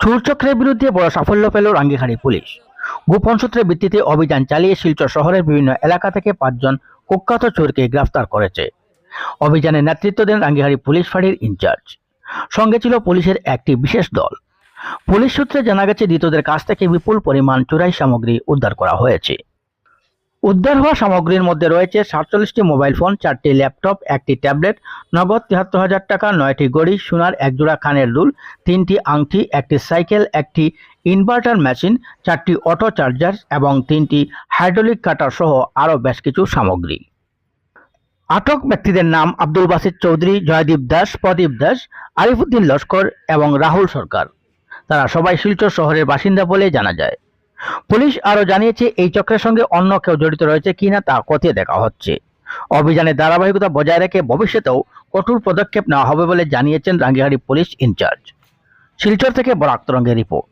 চোরচক্রের বিরুদ্ধে বড় সাফল্য পেল রাঙ্গিহাড়ি পুলিশ। গোপন সূত্রের ভিত্তিতে অভিযান চালিয়ে শিলচর শহরের বিভিন্ন এলাকা থেকে 5 জন কুখ্যাত চোরকে গ্রেফতার করেছে। অভিযানে নেতৃত্ব দেন রাঙ্গিহাড়ি পুলিশ ফাঁড়ির ইনচার্জ। সঙ্গে ছিল পুলিশের একটি বিশেষ দল। পুলিশ সূত্রে জানা গেছে, ধৃতদের কাছ থেকে বিপুল পরিমাণ চোরাই সামগ্রী উদ্ধার করা হয়েছে। উদ্ধার হওয়া সামগ্রীর মধ্যে রয়েছে 47টি মোবাইল ফোন, 4টি ল্যাপটপ, 1টি ট্যাবলেট, নগদ 73,000 টাকা, 9টি ঘড়ি, সোনার 1 জোড়া কানের দুল, 3টি আংটি, 1টি সাইকেল, 1টি ইনভার্টার মেশিন, 4টি অটো চার্জার এবং 3টি হাইড্রোলিক কাটার সহ আরও বেশ কিছু সামগ্রী। আটক ব্যক্তিদের নাম আব্দুল বাসিত চৌধুরী, জয়দীপ দাস, প্রদীপ দাস, আরিফুদ্দিন লস্কর এবং রাহুল সরকার। তারা সবাই শিলচর শহরের বাসিন্দা বলে জানা যায়। পুলিশ আরও জানিয়েছে, এই চক্রের সঙ্গে অন্য কেউ জড়িত রয়েছে কিনা তা খতিয়ে দেখা হচ্ছে। অভিযানের ধারাবাহিকতা বজায় রেখে ভবিষ্যতেও কঠোর পদক্ষেপ নেওয়া হবে বলে জানিয়েছেন রাঙ্গিহাড়ি পুলিশ ইনচার্জ। শিলচর থেকে বরাক তরঙ্গের রিপোর্ট।